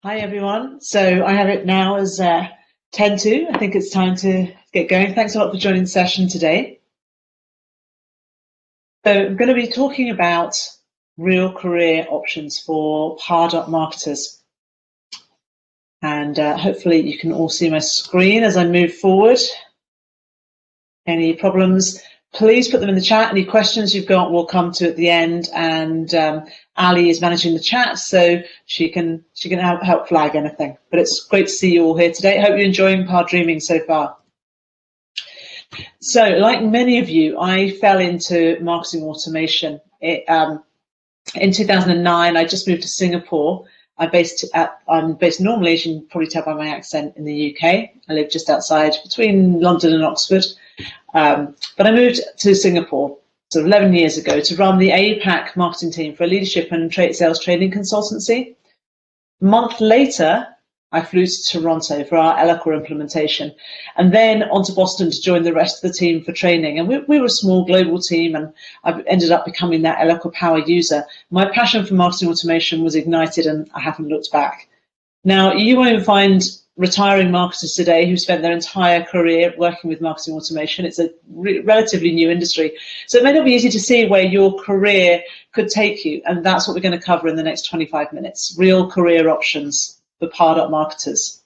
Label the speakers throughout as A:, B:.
A: Hi everyone. So I have it now as 10 to. I think it's time to get going. Thanks a lot for joining the session today. So I'm going to be talking about real career options for Pardot marketers. And hopefully you can all see my screen as I move forward. Any problems, please put them in the chat. Any questions you've got, we'll come to at the end. And Ali is managing the chat, so she can help flag anything. But it's great to see you all here today. I hope you're enjoying ParDreamin so far. So, like many of you, I fell into marketing automation. In 2009, I just moved to Singapore. I'm based normally, as you can probably tell by my accent, in the UK. I live just outside between London and Oxford. But I moved to Singapore sort of 11 years ago to run the APAC marketing team for a leadership and sales training consultancy. A month later, I flew to Toronto for our Eloqua implementation, and then on to Boston to join the rest of the team for training. And we were a small global team, and I ended up becoming that Eloqua power user. My passion for marketing automation was ignited, and I haven't looked back. Now, you won't find retiring marketers today who spent their entire career working with marketing automation. It's a relatively new industry. So it may not be easy to see where your career could take you. And that's what we're going to cover in the next 25 minutes, real career options for Pardot marketers.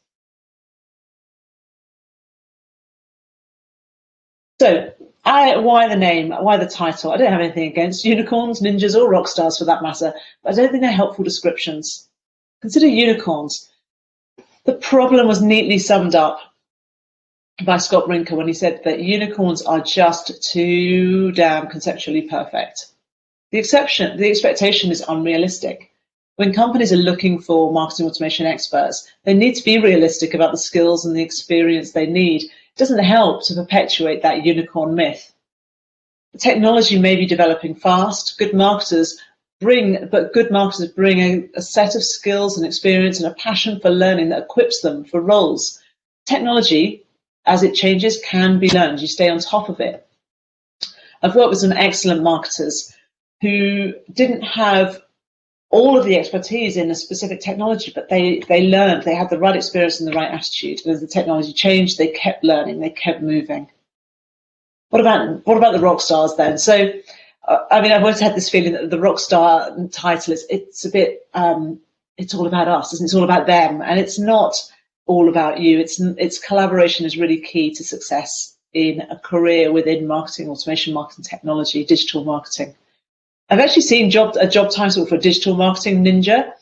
A: So why the name, why the title? I don't have anything against unicorns, ninjas, or rock stars for that matter, but I don't think they're helpful descriptions. Consider unicorns. The problem was neatly summed up by Scott Brinker when he said that unicorns are just too damn conceptually perfect. The expectation is unrealistic. When companies are looking for marketing automation experts, they need to be realistic about the skills and the experience they need. It doesn't help to perpetuate that unicorn myth. The technology may be developing fast. Good marketers bring a set of skills and experience and a passion for learning that equips them for roles. Technology, as it changes, can be learned. You stay on top of it. I've worked with some excellent marketers who didn't have all of the expertise in a specific technology, but they learned, they had the right experience and the right attitude. And as the technology changed, they kept learning, they kept moving. What about the rock stars then? So, I mean, I've always had this feeling that the rockstar title it's a bit it's all about us, isn't it? It's all about them, and it's not all about you. It's collaboration is really key to success in a career within marketing automation, marketing technology, digital marketing. I've actually seen a job title for digital marketing ninja.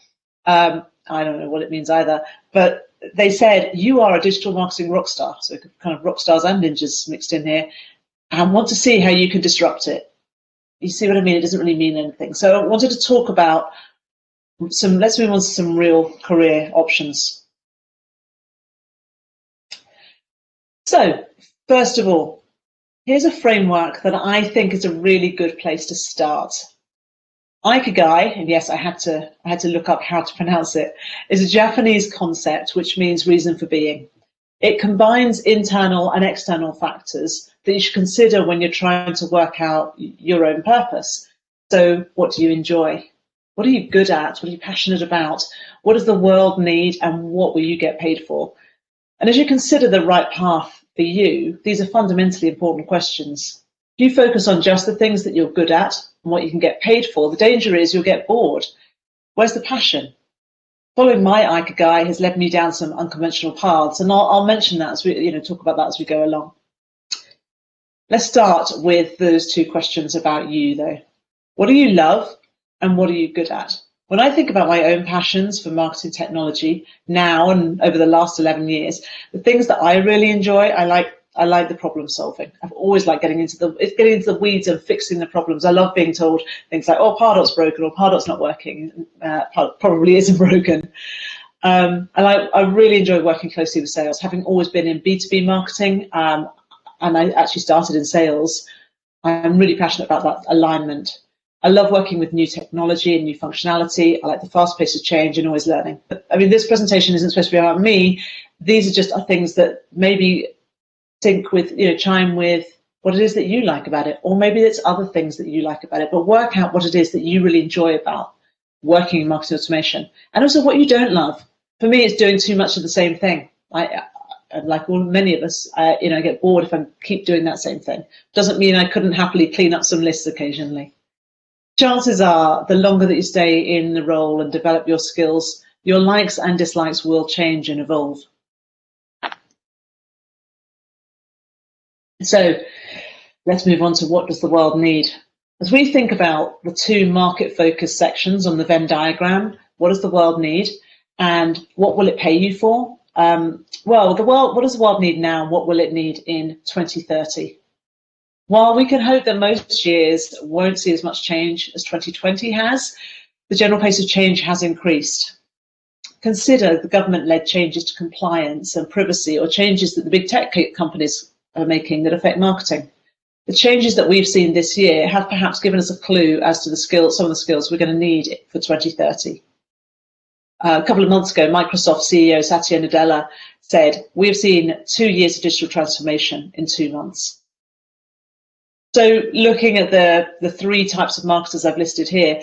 A: I don't know what it means either, but they said you are a digital marketing rockstar, so kind of rock stars and ninjas mixed in here, and want to see how you can disrupt it. You see what I mean? It doesn't really mean anything. So I wanted to talk about let's move on to some real career options. So first of all, here's a framework that I think is a really good place to start. Ikigai, and yes, I had to look up how to pronounce it, is a Japanese concept which means reason for being. It combines internal and external factors that you should consider when you're trying to work out your own purpose. So what do you enjoy? What are you good at? What are you passionate about? What does the world need, and what will you get paid for? And as you consider the right path for you, these are fundamentally important questions. If you focus on just the things that you're good at and what you can get paid for, the danger is you'll get bored. Where's the passion? Following my Ikigai has led me down some unconventional paths, and I'll mention that as we talk about that as we go along. Let's start with those two questions about you, though. What do you love, and what are you good at? When I think about my own passions for marketing technology now and over the last 11 years, the things that I really enjoy, I like the problem solving. I've always liked getting into the weeds and fixing the problems. I love being told things like, oh, Pardot's broken, or Pardot's not working. Probably isn't broken. And I really enjoy working closely with sales, having always been in B2B marketing, and I actually started in sales. I'm really passionate about that alignment. I love working with new technology and new functionality. I like the fast pace of change and always learning. But, I mean, this presentation isn't supposed to be about me. These are just things that maybe chime with what it is that you like about it, or maybe it's other things that you like about it, but work out what it is that you really enjoy about working in marketing automation, and also what you don't love. For me, it's doing too much of the same thing. Like many of us, I get bored if I keep doing that same thing. Doesn't mean I couldn't happily clean up some lists occasionally. Chances are, the longer that you stay in the role and develop your skills, your likes and dislikes will change and evolve. So let's move on to what does the world need. As we think about the two market-focused sections on the Venn diagram, what does the world need and what will it pay you for? Well, what does the world need now? What will it need in 2030? While we can hope that most years won't see as much change as 2020 has, the general pace of change has increased. Consider the government-led changes to compliance and privacy, or changes that the big tech companies are making that affect marketing. The changes that we've seen this year have perhaps given us a clue as to some of the skills we're going to need for 2030. A couple of months ago, Microsoft CEO Satya Nadella said, "We have seen 2 years of digital transformation in 2 months." So looking at the 3 types of marketers I've listed here,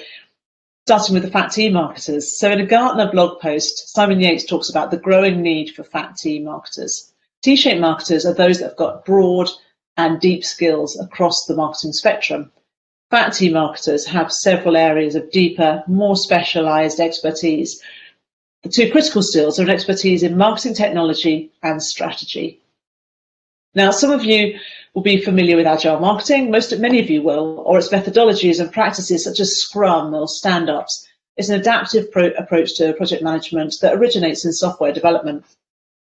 A: starting with the fat tea marketers. So in a Gartner blog post, Simon Yates talks about the growing need for fat tea marketers. T-shaped marketers are those that have got broad and deep skills across the marketing spectrum. Fat tea marketers have several areas of deeper, more specialized expertise. The 2 critical skills are an expertise in marketing technology and strategy. Now, some of you will be familiar with agile marketing, many of you will, or its methodologies and practices such as Scrum or stand-ups. It's an adaptive approach to project management that originates in software development.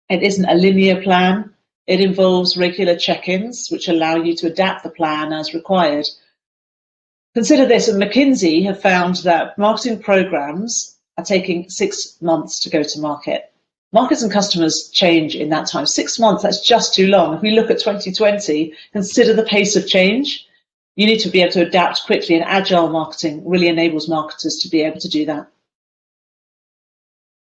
A: It isn't a linear plan. It involves regular check-ins, which allow you to adapt the plan as required. Consider this, and McKinsey have found that marketing programs are taking 6 months to go to market. Markets and customers change in that time. 6 months, that's just too long. If we look at 2020, consider the pace of change. You need to be able to adapt quickly, and agile marketing really enables marketers to be able to do that.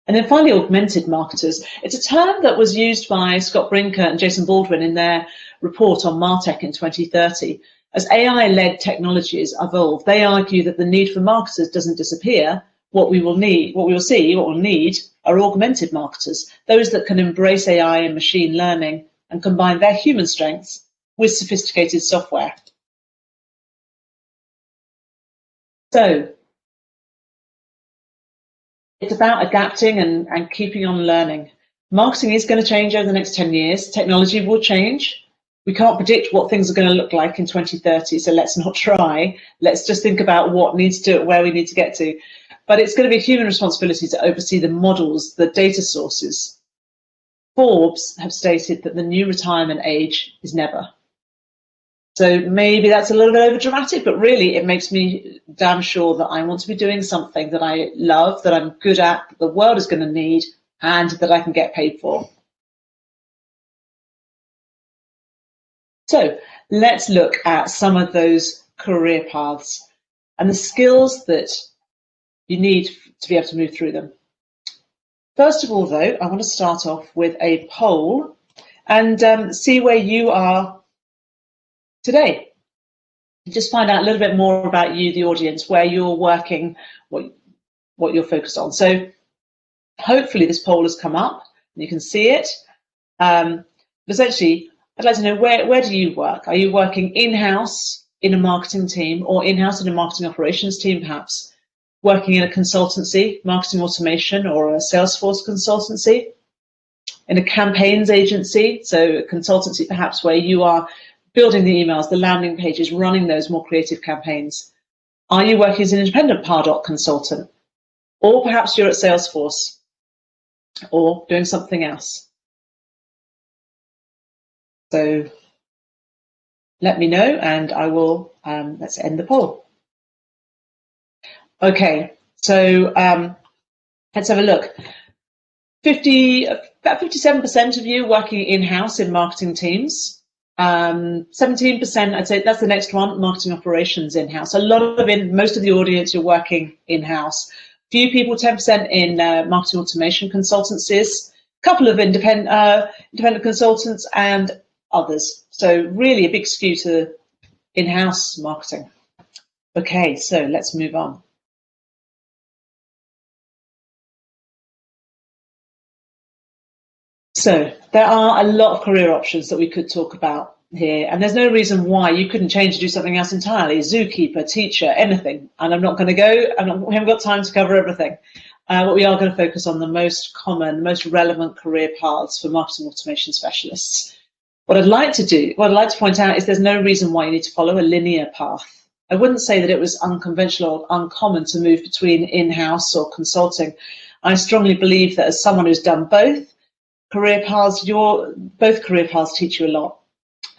A: And then finally, augmented marketers. It's a term that was used by Scott Brinker and Jason Baldwin in their report on MarTech in 2030. As AI-led technologies evolve, they argue that the need for marketers doesn't disappear. What we will need are augmented marketers, those that can embrace AI and machine learning and combine their human strengths with sophisticated software. So it's about adapting and keeping on learning. Marketing is going to change over the next 10 years. Technology will change. We can't predict what things are going to look like in 2030, so let's not try. Let's just think about where we need to get to. But it's going to be a human responsibility to oversee the models, the data sources. Forbes have stated that the new retirement age is never. So maybe that's a little bit over dramatic, but really it makes me damn sure that I want to be doing something that I love, that I'm good at, that the world is going to need, and that I can get paid for. So let's look at some of those career paths and the skills that you need to be able to move through them. First of all, though, I want to start off with a poll and see where you are today. Just find out a little bit more about you, the audience, where you're working, what you're focused on. So hopefully this poll has come up and you can see it. Essentially, I'd like to know, where do you work? Are you working in-house in a marketing team, or in-house in a marketing operations team, perhaps? Working in a consultancy, marketing automation, or a Salesforce consultancy? In a campaigns agency, so a consultancy perhaps where you are building the emails, the landing pages, running those more creative campaigns? Are you working as an independent Pardot consultant? Or perhaps you're at Salesforce or doing something else? So let me know and I will, let's end the poll. Okay, so let's have a look. About 57% of you working in-house in marketing teams. 17%, I'd say that's the next one, marketing operations in-house. Most of the audience, you're working in-house. Few people, 10% in marketing automation consultancies, a couple of independent consultants and others. So really a big skew to in-house marketing. Okay, so let's move on. So there are a lot of career options that we could talk about here, and there's no reason why you couldn't change to do something else entirely. Zookeeper, teacher, anything. And I'm not going to go, we haven't got time to cover everything. But we are going to focus on the most common, most relevant career paths for marketing automation specialists. What I'd like to point out is there's no reason why you need to follow a linear path. I wouldn't say that it was unconventional or uncommon to move between in-house or consulting. I strongly believe that as someone who's done both career paths, both career paths teach you a lot.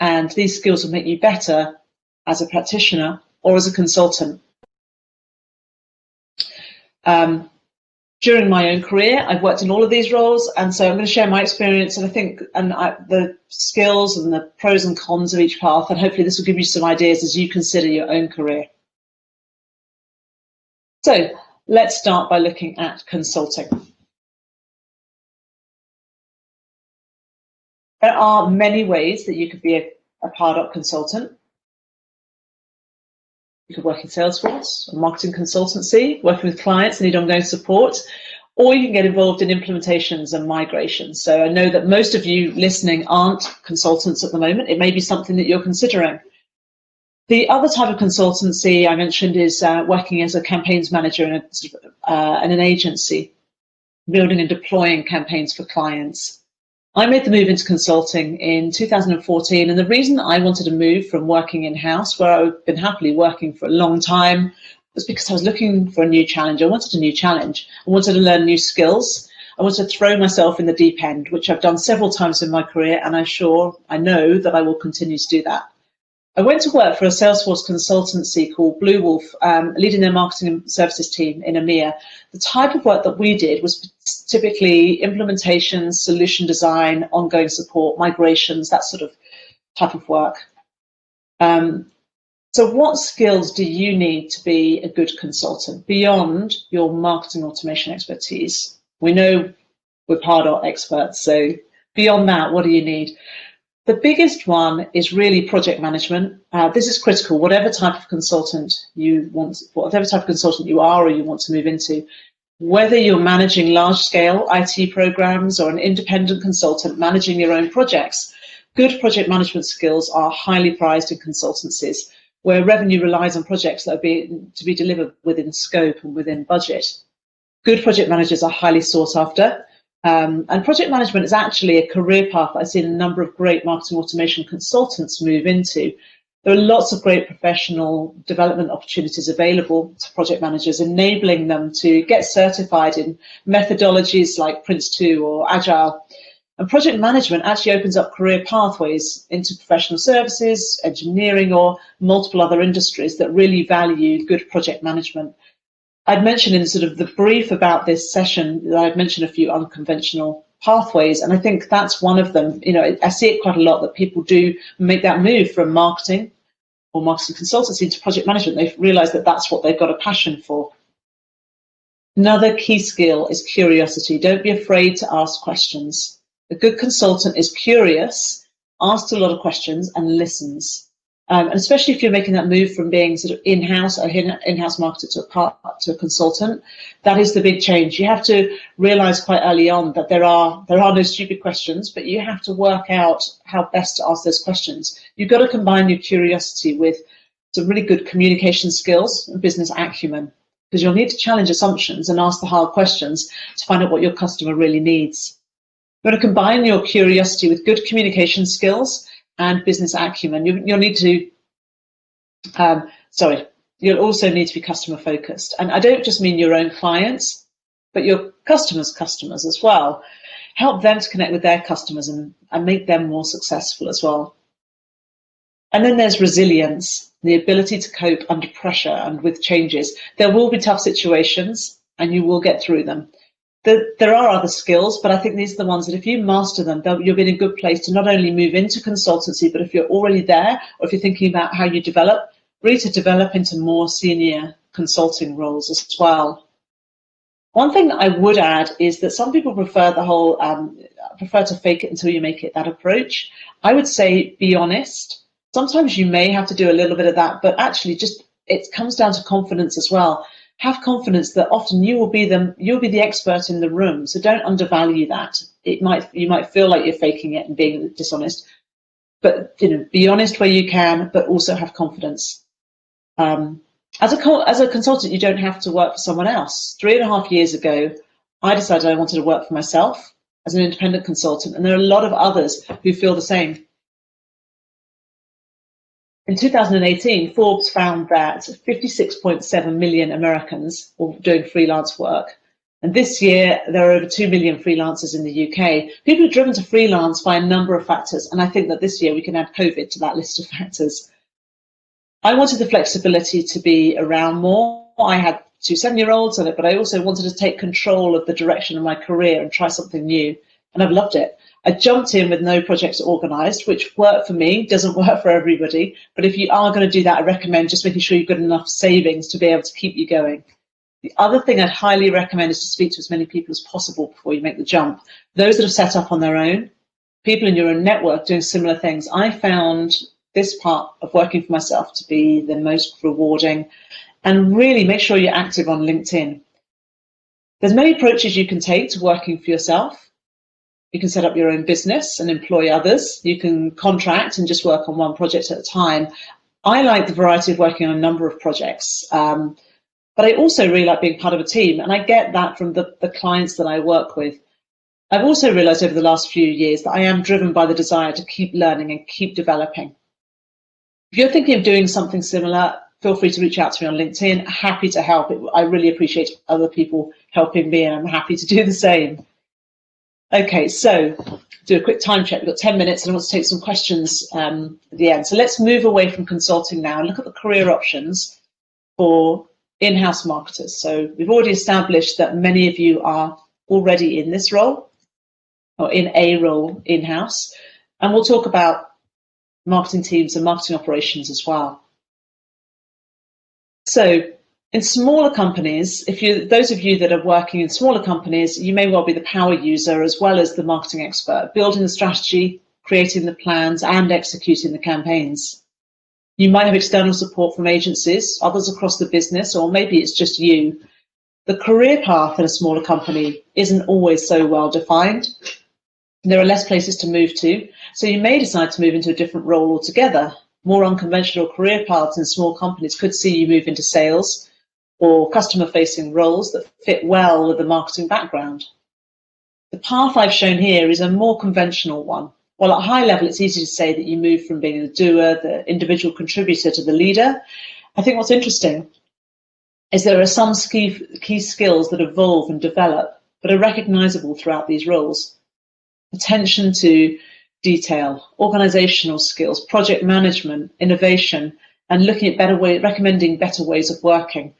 A: And these skills will make you better as a practitioner or as a consultant. During my own career, I've worked in all of these roles, and so I'm going to share my experience and the skills and the pros and cons of each path, and hopefully this will give you some ideas as you consider your own career. So let's start by looking at consulting. There are many ways that you could be a Pardot consultant. You could work in Salesforce, a marketing consultancy, working with clients and need ongoing support, or you can get involved in implementations and migrations. So I know that most of you listening aren't consultants at the moment. It may be something that you're considering. The other type of consultancy I mentioned is working as a campaigns manager in an agency, building and deploying campaigns for clients. I made the move into consulting in 2014, and the reason I wanted to move from working in-house, where I've been happily working for a long time, was because I was looking for a new challenge. I wanted a new challenge. I wanted to learn new skills. I wanted to throw myself in the deep end, which I've done several times in my career, and I know that I will continue to do that. I went to work for a Salesforce consultancy called Bluewolf, leading their marketing and services team in EMEA. The type of work that we did was typically implementations, solution design, ongoing support, migrations, that sort of type of work. So what skills do you need to be a good consultant beyond your marketing automation expertise? We know we're Pardot experts, so beyond that, what do you need? The biggest one is really project management. This is critical, whatever type of consultant you are or you want to move into. Whether you're managing large-scale IT programs or an independent consultant managing your own projects, good project management skills are highly prized in consultancies, where revenue relies on projects that are to be delivered within scope and within budget. Good project managers are highly sought after. And project management is actually a career path that I've seen a number of great marketing automation consultants move into. There are lots of great professional development opportunities available to project managers, enabling them to get certified in methodologies like Prince2 or Agile. And project management actually opens up career pathways into professional services, engineering, or multiple other industries that really value good project management. I'd mentioned in sort of the brief about this session that I'd mentioned a few unconventional pathways, and I think that's one of them. You know, I see it quite a lot that people do make that move from marketing or marketing consultancy into project management. They've realized that that's what they've got a passion for. Another key skill is curiosity. Don't be afraid to ask questions. A good consultant is curious, asks a lot of questions, and listens. And especially if you're making that move from being sort of in-house or in-house marketer to a consultant, that is the big change. You have to realize quite early on that there are no stupid questions, but you have to work out how best to ask those questions. You've got to combine your curiosity with some really good communication skills and business acumen, because you'll need to challenge assumptions and ask the hard questions to find out what your customer really needs. You've got to combine your curiosity with good communication skills and business acumen. You'll need to, you'll also need to be customer focused. And I don't just mean your own clients, but your customers' customers as well. Help them to connect with their customers and make them more successful as well. And then there's resilience, the ability to cope under pressure and with changes. There will be tough situations and you will get through them. There are other skills, but I think these are the ones that if you master them, you'll be in a good place to not only move into consultancy, but if you're already there, or if you're thinking about how you develop, really to develop into more senior consulting roles as well. One thing I would add is that some people prefer the whole, prefer to fake it until you make it, that approach. I would say be honest. Sometimes you may have to do a little bit of that, but actually it comes down to confidence as well. have confidence that often you'll be the expert in the room. So don't undervalue that. You might feel like you're faking it and being dishonest, but be honest where you can, but also have confidence. As a consultant, you don't have to work for someone else. 3.5 years ago, I decided I wanted to work for myself as an independent consultant, and there are a lot of others who feel the same. In 2018, Forbes found that 56.7 million Americans were doing freelance work. And this year, there are over 2 million freelancers in the UK. People are driven to freelance by a number of factors, and I think that this year we can add COVID to that list of factors. I wanted the flexibility to be around more. I had 2 7-year-olds on it, but I also wanted to take control of the direction of my career and try something new, and I've loved it. I jumped in with no projects organised, which worked for me, doesn't work for everybody, but if you are going to do that, I recommend just making sure you've got enough savings to be able to keep you going. The other thing I'd highly recommend is to speak to as many people as possible before you make the jump. Those that have set up on their own, people in your own network doing similar things. I found this part of working for myself to be the most rewarding, and really make sure you're active on LinkedIn. There's many approaches you can take to working for yourself. You can set up your own business and employ others. You can contract and just work on one project at a time. I like the variety of working on a number of projects, but I also really like being part of a team, and I get that from the clients that I work with. I've also realized over the last few years that I am driven by the desire to keep learning and keep developing. If you're thinking of doing something similar, feel free to reach out to me on LinkedIn. Happy to help. I really appreciate other people helping me, and I'm happy to do the same. Okay, so do a quick time check. We've got 10 minutes and I want to take some questions at the end. So let's move away from consulting now and look at the career options for in-house marketers. So we've already established that many of you are already in this role or in a role in-house. And we'll talk about marketing teams and marketing operations as well. So in smaller companies, those of you that are working in smaller companies, you may well be the power user as well as the marketing expert, building the strategy, creating the plans, and executing the campaigns. You might have external support from agencies, others across the business, or maybe it's just you. The career path in a smaller company isn't always so well defined. There are less places to move to, so you may decide to move into a different role altogether. More unconventional career paths in small companies could see you move into sales or customer-facing roles that fit well with the marketing background. The path I've shown here is a more conventional one. While at a high level, it's easy to say that you move from being the doer, the individual contributor, to the leader. I think what's interesting is there are some key skills that evolve and develop, but are recognizable throughout these roles. Attention to detail, organizational skills, project management, innovation, and looking at recommending better ways of working.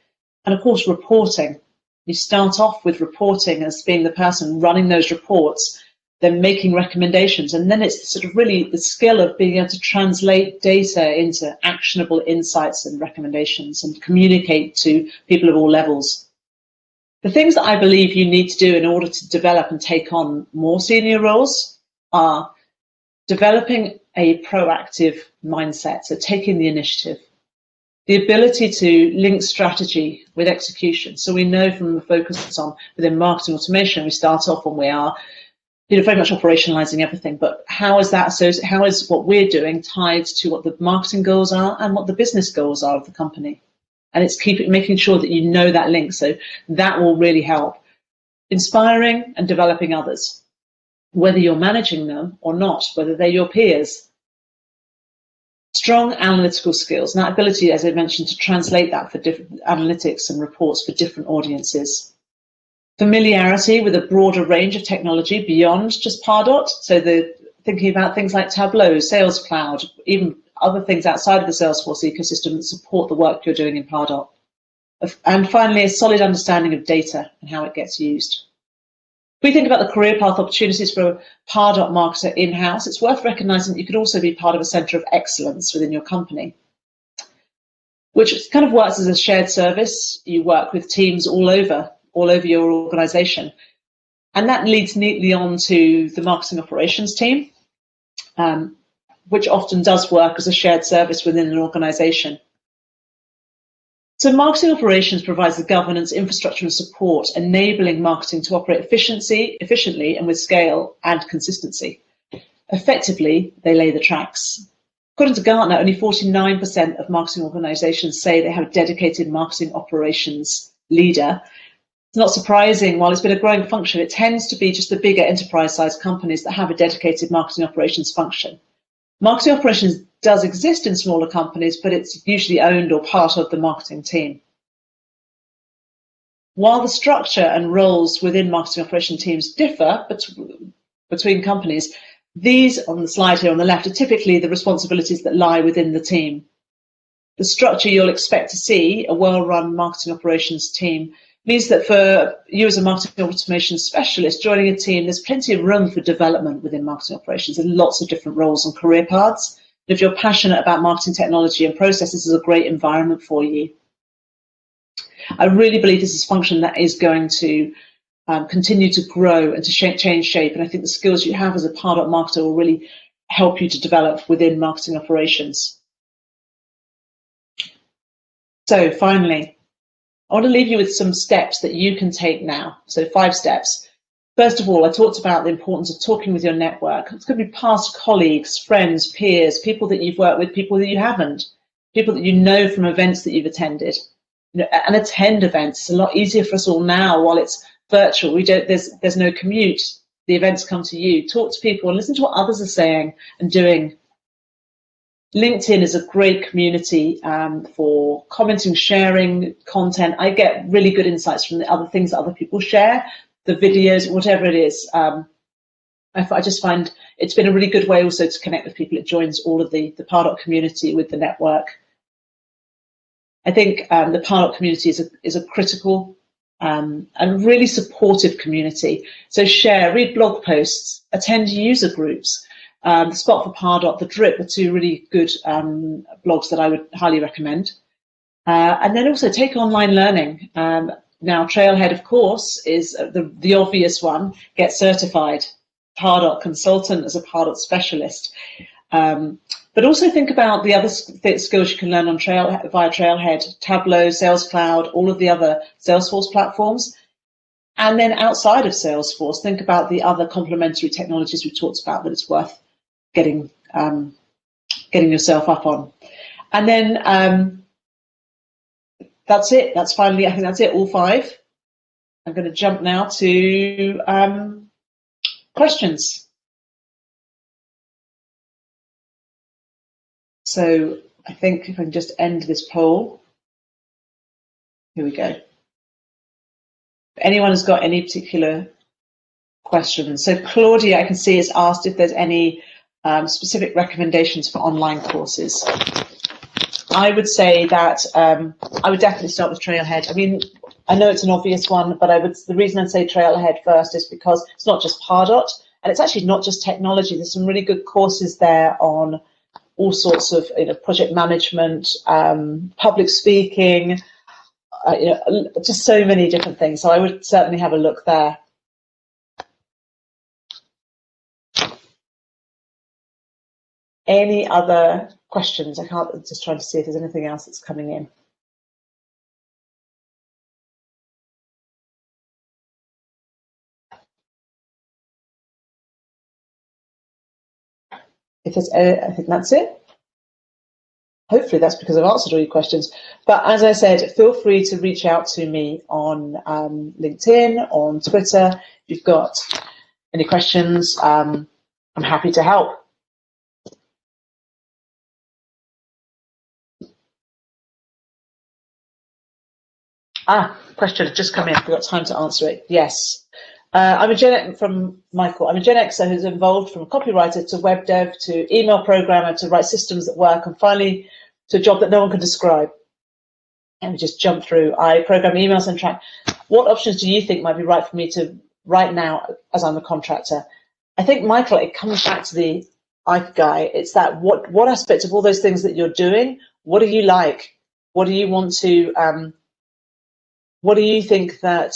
A: And of course, reporting. You start off with reporting as being the person running those reports, then making recommendations. And then it's sort of really the skill of being able to translate data into actionable insights and recommendations and communicate to people of all levels. The things that I believe you need to do in order to develop and take on more senior roles are developing a proactive mindset, so taking the initiative. The ability to link strategy with execution. So we know from the focus on within marketing automation, we start off when we are very much operationalizing everything, but how is what we're doing tied to what the marketing goals are and what the business goals are of the company? And it's making sure that you know that link. So that will really help. Inspiring and developing others, whether you're managing them or not, whether they're your peers. Strong analytical skills, and that ability, as I mentioned, to translate that for different analytics and reports for different audiences. Familiarity with a broader range of technology beyond just Pardot, so thinking about things like Tableau, Sales Cloud, even other things outside of the Salesforce ecosystem that support the work you're doing in Pardot. And finally, a solid understanding of data and how it gets used. If we think about the career path opportunities for a Pardot marketer in-house, it's worth recognizing that you could also be part of a center of excellence within your company, which kind of works as a shared service. You work with teams all over your organization. And that leads neatly on to the marketing operations team, which often does work as a shared service within an organization. So marketing operations provides the governance, infrastructure and support, enabling marketing to operate efficiently and with scale and consistency. Effectively, they lay the tracks. According to Gartner, only 49% of marketing organizations say they have a dedicated marketing operations leader. It's not surprising, while it's been a growing function, it tends to be just the bigger enterprise-sized companies that have a dedicated marketing operations function. Marketing operations does exist in smaller companies, but it's usually owned or part of the marketing team. While the structure and roles within marketing operation teams differ between companies, these on the slide here on the left are typically the responsibilities that lie within the team. The structure you'll expect to see, a well-run marketing operations team, means that for you as a marketing automation specialist joining a team, there's plenty of room for development within marketing operations and lots of different roles and career paths. If you're passionate about marketing technology and processes, this is a great environment for you. I really believe this is a function that is going to continue to grow and to change shape. And I think the skills you have as a Pardot marketer will really help you to develop within marketing operations. So finally, I want to leave you with some steps that you can take now. So 5 steps. First of all, I talked about the importance of talking with your network. It's going to be past colleagues, friends, peers, people that you've worked with, people that you haven't, people that you know from events that you've attended. And attend events. It's a lot easier for us all now while it's virtual. There's no commute. The events come to you. Talk to people and listen to what others are saying and doing. LinkedIn is a great community for commenting, sharing content. I get really good insights from the other things that other people share, the videos, whatever it is. I just find it's been a really good way also to connect with people. It joins all of the Pardot community with the network. I think the Pardot community is a critical and really supportive community. So share, read blog posts, attend user groups. The Spot for Pardot, the Drip are 2 really good blogs that I would highly recommend. And then also take online learning. Now, Trailhead, of course, is the obvious one. Get certified. Pardot consultant as a Pardot specialist. But also think about the other skills you can learn on via Trailhead, Tableau, Sales Cloud, all of the other Salesforce platforms. And then outside of Salesforce, think about the other complementary technologies we talked about that it's worth getting yourself up on. And then that's it. I think that's it, all 5. I'm going to jump now to questions. So I think if I can just end this poll. Here we go. If anyone has got any particular questions. So Claudia, I can see, has asked if there's any specific recommendations for online courses. I would say that I would definitely start with Trailhead. I mean, I know it's an obvious one, but the reason I'd say Trailhead first is because it's not just Pardot, and it's actually not just technology. There's some really good courses there on all sorts of project management, public speaking, just so many different things. So I would certainly have a look there. Any other questions? I'm just trying to see if there's anything else that's coming in. If there's, I think that's it. Hopefully that's because I've answered all your questions. But as I said, feel free to reach out to me on LinkedIn, on Twitter. If you've got any questions, I'm happy to help. Question had just come in. We've got time to answer it. Yes. I'm a Gen X from Michael. I'm a Gen Xer who's involved from a copywriter to web dev to email programmer to write systems that work and finally to a job that no one can describe. And we just jump through. I program emails and track. What options do you think might be right for me to right now as I'm a contractor? I think, Michael, it comes back to the Ikigai. It's that what aspect of all those things that you're doing, what do you like? What do you want to what do you think that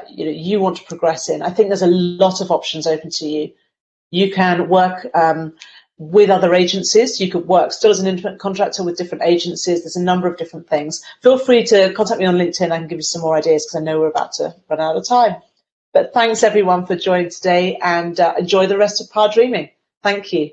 A: you want to progress in? I think there's a lot of options open to you. You can work with other agencies. You could work still as an independent contractor with different agencies. There's a number of different things. Feel free to contact me on LinkedIn. I can give you some more ideas because I know we're about to run out of time. But thanks everyone for joining today, and enjoy the rest of ParDreamin. Thank you.